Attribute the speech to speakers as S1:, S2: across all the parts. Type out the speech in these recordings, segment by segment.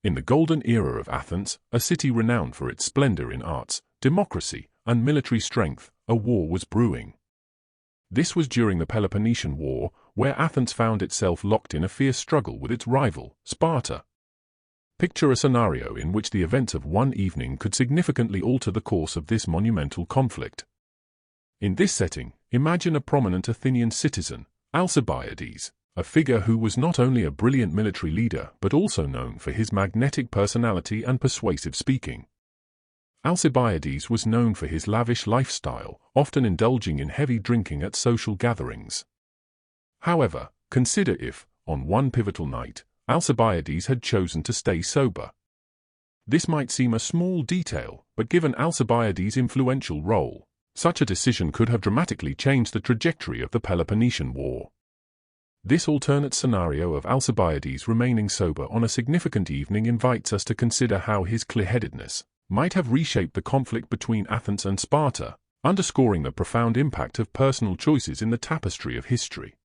S1: In the golden era of Athens, a city renowned for its splendor in arts, democracy, and military strength, a war was brewing. This was during the Peloponnesian War, where Athens found itself locked in a fierce struggle with its rival, Sparta. Picture a scenario in which the events of one evening could significantly alter the course of this monumental conflict. In this setting, imagine a prominent Athenian citizen, Alcibiades, a figure who was not only a brilliant military leader but also known for his magnetic personality and persuasive speaking. Alcibiades was known for his lavish lifestyle, often indulging in heavy drinking at social gatherings. However, consider if, on one pivotal night, Alcibiades had chosen to stay sober. This might seem a small detail, but given Alcibiades' influential role, such a decision could have dramatically changed the trajectory of the Peloponnesian War. This alternate scenario of Alcibiades remaining sober on a significant evening invites us to consider how his clear-headedness might have reshaped the conflict between Athens and Sparta, underscoring the profound impact of personal choices in the tapestry of history.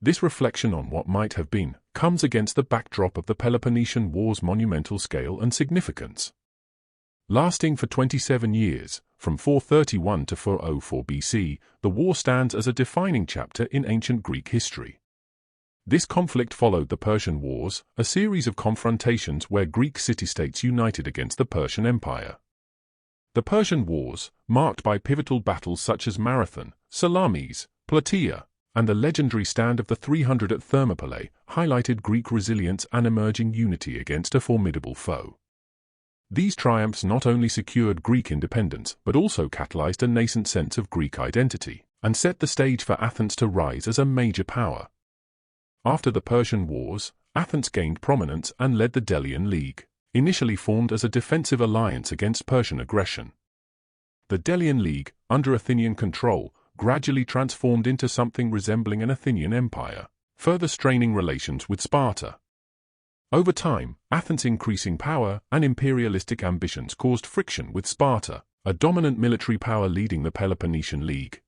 S1: This reflection on what might have been comes against the backdrop of the Peloponnesian War's monumental scale and significance. Lasting for 27 years, from 431 to 404 BC, the war stands as a defining chapter in ancient Greek history. This conflict followed the Persian Wars, a series of confrontations where Greek city-states united against the Persian Empire. The Persian Wars, marked by pivotal battles such as Marathon, Salamis, Plataea, and the legendary stand of the 300 at Thermopylae, highlighted Greek resilience and emerging unity against a formidable foe. These triumphs not only secured Greek independence but also catalyzed a nascent sense of Greek identity, and set the stage for Athens to rise as a major power. After the Persian Wars, Athens gained prominence and led the Delian League, initially formed as a defensive alliance against Persian aggression. The Delian League, under Athenian control, gradually transformed into something resembling an Athenian empire, further straining relations with Sparta. Over time, Athens' increasing power and imperialistic ambitions caused friction with Sparta, a dominant military power leading the Peloponnesian League.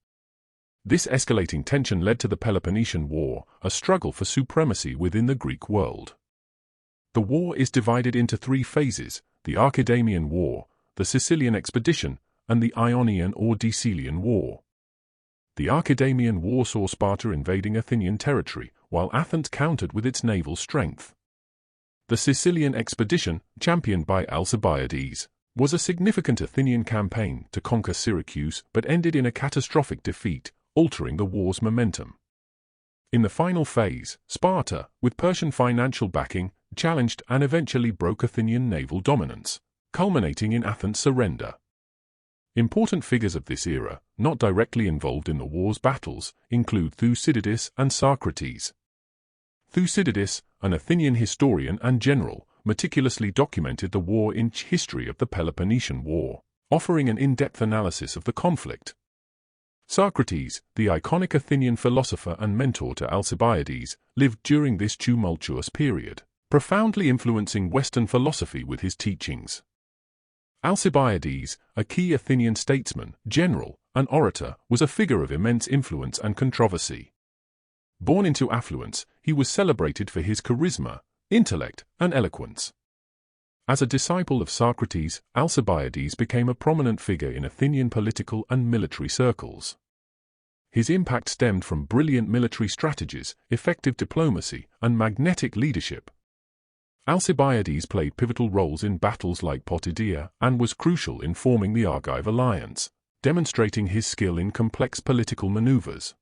S1: This escalating tension led to the Peloponnesian War, a struggle for supremacy within the Greek world. The war is divided into three phases: the Archidamian War, the Sicilian Expedition, and the Ionian or Decelean War. The Archidamian War saw Sparta invading Athenian territory, while Athens countered with its naval strength. The Sicilian Expedition, championed by Alcibiades, was a significant Athenian campaign to conquer Syracuse but ended in a catastrophic defeat, altering the war's momentum. In the final phase, Sparta, with Persian financial backing, challenged and eventually broke Athenian naval dominance, culminating in Athens' surrender. Important figures of this era, not directly involved in the war's battles, include Thucydides and Socrates. Thucydides, an Athenian historian and general, meticulously documented the war in history of the Peloponnesian War, offering an in-depth analysis of the conflict. Socrates, the iconic Athenian philosopher and mentor to Alcibiades, lived during this tumultuous period, profoundly influencing Western philosophy with his teachings. Alcibiades, a key Athenian statesman, general, and orator, was a figure of immense influence and controversy. Born into affluence, he was celebrated for his charisma, intellect, and eloquence. As a disciple of Socrates, Alcibiades became a prominent figure in Athenian political and military circles. His impact stemmed from brilliant military strategies, effective diplomacy, and magnetic leadership. Alcibiades played pivotal roles in battles like Potidæa and was crucial in forming the Argive alliance, demonstrating his skill in complex political maneuvers.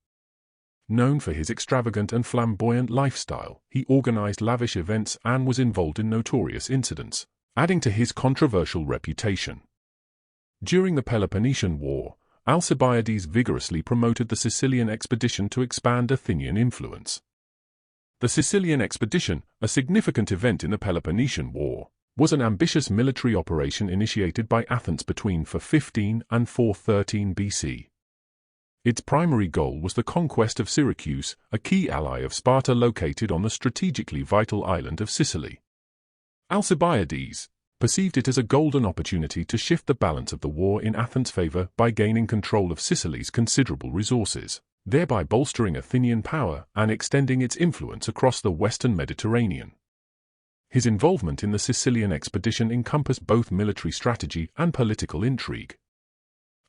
S1: Known for his extravagant and flamboyant lifestyle, he organized lavish events and was involved in notorious incidents, adding to his controversial reputation. During the Peloponnesian War, Alcibiades vigorously promoted the Sicilian Expedition to expand Athenian influence. The Sicilian Expedition, a significant event in the Peloponnesian War, was an ambitious military operation initiated by Athens between 415 and 413 BC. Its primary goal was the conquest of Syracuse, a key ally of Sparta located on the strategically vital island of Sicily. Alcibiades perceived it as a golden opportunity to shift the balance of the war in Athens' favor by gaining control of Sicily's considerable resources, thereby bolstering Athenian power and extending its influence across the western Mediterranean. His involvement in the Sicilian expedition encompassed both military strategy and political intrigue.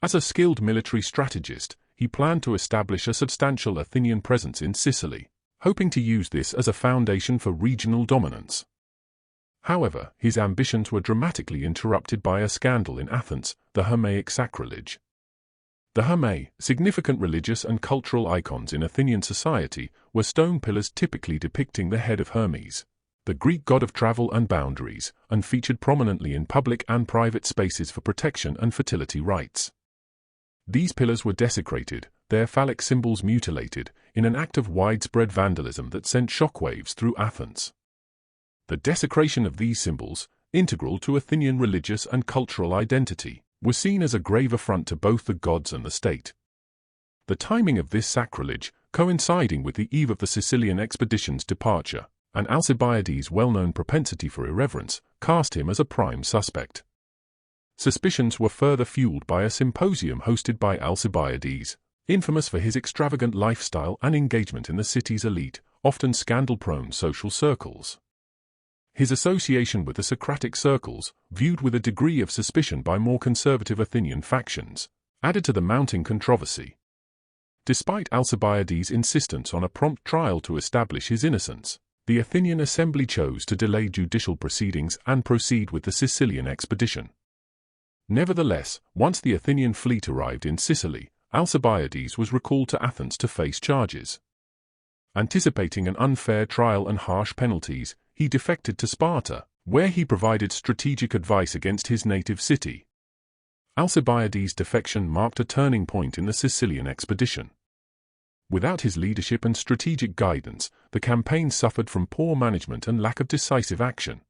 S1: As a skilled military strategist, he planned to establish a substantial Athenian presence in Sicily, hoping to use this as a foundation for regional dominance. However, his ambitions were dramatically interrupted by a scandal in Athens, the Hermaic sacrilege. The Hermae, significant religious and cultural icons in Athenian society, were stone pillars typically depicting the head of Hermes, the Greek god of travel and boundaries, and featured prominently in public and private spaces for protection and fertility rites. These pillars were desecrated, their phallic symbols mutilated, in an act of widespread vandalism that sent shockwaves through Athens. The desecration of these symbols, integral to Athenian religious and cultural identity, was seen as a grave affront to both the gods and the state. The timing of this sacrilege, coinciding with the eve of the Sicilian expedition's departure, and Alcibiades' well-known propensity for irreverence, cast him as a prime suspect. Suspicions were further fueled by a symposium hosted by Alcibiades, infamous for his extravagant lifestyle and engagement in the city's elite, often scandal-prone social circles. His association with the Socratic circles, viewed with a degree of suspicion by more conservative Athenian factions, added to the mounting controversy. Despite Alcibiades' insistence on a prompt trial to establish his innocence, the Athenian assembly chose to delay judicial proceedings and proceed with the Sicilian expedition. Nevertheless, once the Athenian fleet arrived in Sicily, Alcibiades was recalled to Athens to face charges. Anticipating an unfair trial and harsh penalties, he defected to Sparta, where he provided strategic advice against his native city. Alcibiades' defection marked a turning point in the Sicilian expedition. Without his leadership and strategic guidance, the campaign suffered from poor management and lack of decisive action.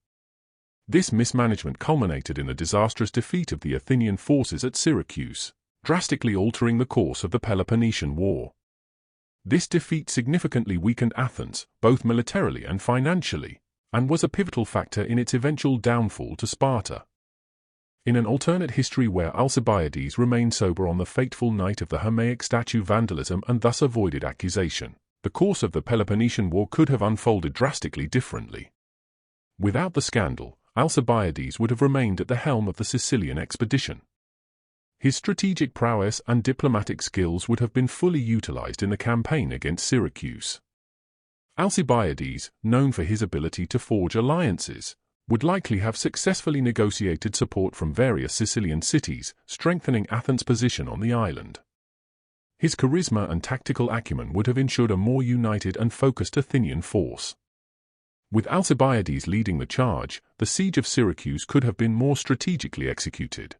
S1: This mismanagement culminated in the disastrous defeat of the Athenian forces at Syracuse, drastically altering the course of the Peloponnesian War. This defeat significantly weakened Athens, both militarily and financially, and was a pivotal factor in its eventual downfall to Sparta. In an alternate history where Alcibiades remained sober on the fateful night of the Hermaic statue vandalism and thus avoided accusation, the course of the Peloponnesian War could have unfolded drastically differently. Without the scandal, Alcibiades would have remained at the helm of the Sicilian expedition. His strategic prowess and diplomatic skills would have been fully utilized in the campaign against Syracuse. Alcibiades, known for his ability to forge alliances, would likely have successfully negotiated support from various Sicilian cities, strengthening Athens' position on the island. His charisma and tactical acumen would have ensured a more united and focused Athenian force. With Alcibiades leading the charge, the siege of Syracuse could have been more strategically executed.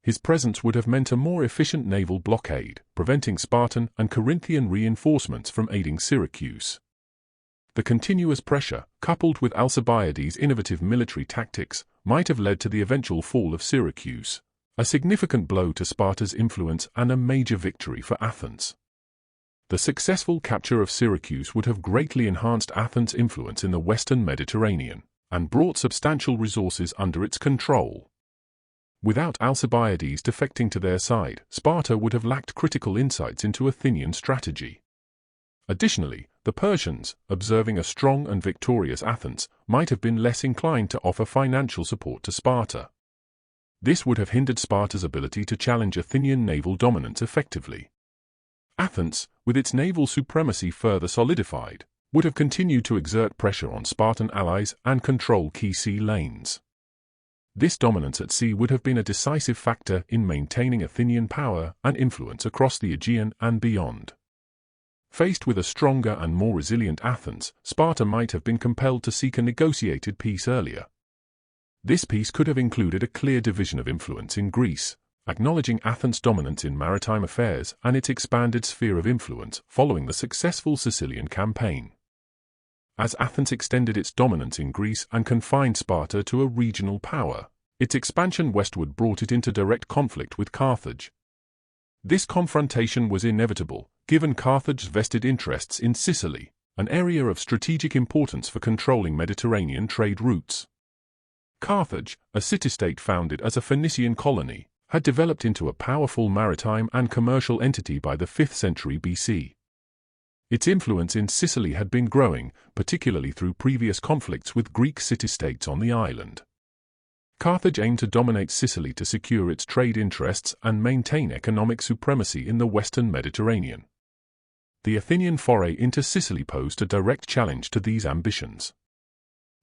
S1: His presence would have meant a more efficient naval blockade, preventing Spartan and Corinthian reinforcements from aiding Syracuse. The continuous pressure, coupled with Alcibiades' innovative military tactics, might have led to the eventual fall of Syracuse, a significant blow to Sparta's influence and a major victory for Athens. The successful capture of Syracuse would have greatly enhanced Athens' influence in the western Mediterranean, and brought substantial resources under its control. Without Alcibiades defecting to their side, Sparta would have lacked critical insights into Athenian strategy. Additionally, the Persians, observing a strong and victorious Athens, might have been less inclined to offer financial support to Sparta. This would have hindered Sparta's ability to challenge Athenian naval dominance effectively. Athens, with its naval supremacy further solidified, would have continued to exert pressure on Spartan allies and control key sea lanes. This dominance at sea would have been a decisive factor in maintaining Athenian power and influence across the Aegean and beyond. Faced with a stronger and more resilient Athens, Sparta might have been compelled to seek a negotiated peace earlier. This peace could have included a clear division of influence in Greece, acknowledging Athens' dominance in maritime affairs and its expanded sphere of influence following the successful Sicilian campaign. As Athens extended its dominance in Greece and confined Sparta to a regional power, its expansion westward brought it into direct conflict with Carthage. This confrontation was inevitable, given Carthage's vested interests in Sicily, an area of strategic importance for controlling Mediterranean trade routes. Carthage, a city-state founded as a Phoenician colony, had developed into a powerful maritime and commercial entity by the 5th century BC. Its influence in Sicily had been growing, particularly through previous conflicts with Greek city-states on the island. Carthage aimed to dominate Sicily to secure its trade interests and maintain economic supremacy in the western Mediterranean. The Athenian foray into Sicily posed a direct challenge to these ambitions.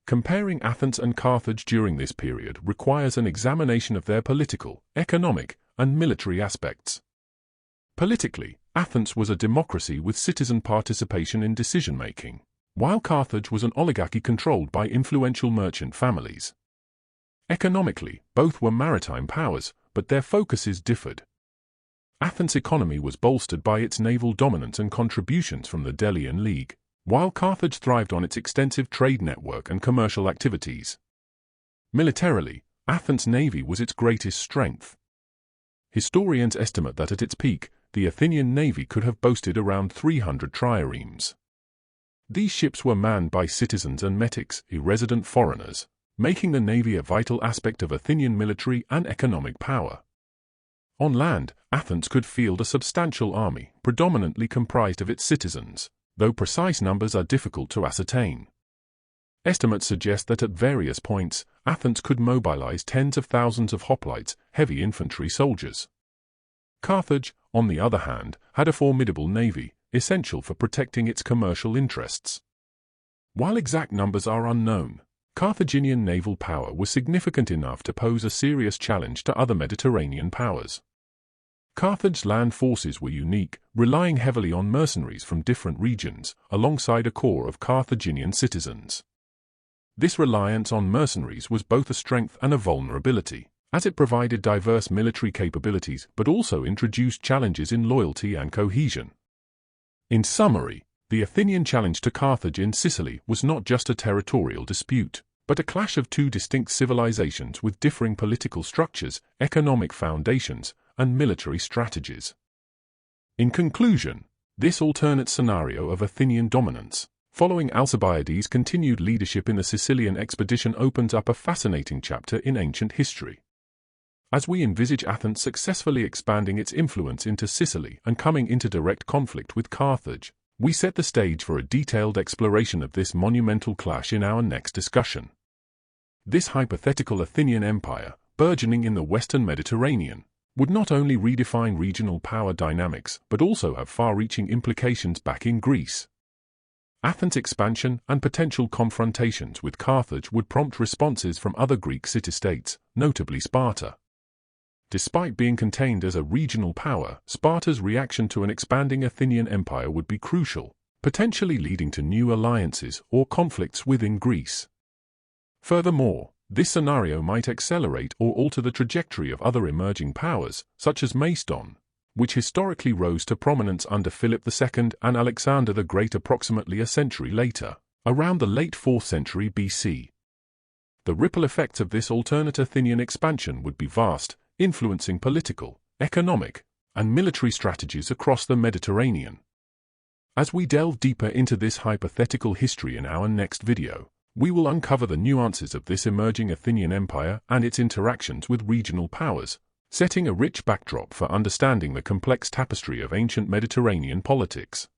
S1: Comparing Athens and Carthage during this period requires an examination of their political, economic, and military aspects. Politically, Athens was a democracy with citizen participation in decision-making, while Carthage was an oligarchy controlled by influential merchant families. Economically, both were maritime powers, but their focuses differed. Athens' economy was bolstered by its naval dominance and contributions from the Delian League, while Carthage thrived on its extensive trade network and commercial activities. Militarily, Athens' navy was its greatest strength. Historians estimate that at its peak, the Athenian navy could have boasted around 300 triremes. These ships were manned by citizens and metics, irresident foreigners, making the navy a vital aspect of Athenian military and economic power. On land, Athens could field a substantial army, predominantly comprised of its citizens, though precise numbers are difficult to ascertain. Estimates suggest that at various points, Athens could mobilize tens of thousands of hoplites, heavy infantry soldiers. Carthage, on the other hand, had a formidable navy, essential for protecting its commercial interests. While exact numbers are unknown, Carthaginian naval power was significant enough to pose a serious challenge to other Mediterranean powers. Carthage's land forces were unique, relying heavily on mercenaries from different regions, alongside a core of Carthaginian citizens. This reliance on mercenaries was both a strength and a vulnerability, as it provided diverse military capabilities but also introduced challenges in loyalty and cohesion. In summary, the Athenian challenge to Carthage in Sicily was not just a territorial dispute, but a clash of two distinct civilizations with differing political structures, economic foundations, and military strategies. In conclusion, this alternate scenario of Athenian dominance, following Alcibiades' continued leadership in the Sicilian Expedition, opens up a fascinating chapter in ancient history. As we envisage Athens successfully expanding its influence into Sicily and coming into direct conflict with Carthage, we set the stage for a detailed exploration of this monumental clash in our next discussion. This hypothetical Athenian empire, burgeoning in the western Mediterranean, would not only redefine regional power dynamics but also have far-reaching implications back in Greece. Athens' expansion and potential confrontations with Carthage would prompt responses from other Greek city-states, notably Sparta. Despite being contained as a regional power, Sparta's reaction to an expanding Athenian empire would be crucial, potentially leading to new alliances or conflicts within Greece. Furthermore, this scenario might accelerate or alter the trajectory of other emerging powers, such as Macedon, which historically rose to prominence under Philip II and Alexander the Great approximately a century later, around the late 4th century BC. The ripple effects of this alternate Athenian expansion would be vast, influencing political, economic, and military strategies across the Mediterranean. As we delve deeper into this hypothetical history in our next video, we will uncover the nuances of this emerging Athenian empire and its interactions with regional powers, setting a rich backdrop for understanding the complex tapestry of ancient Mediterranean politics.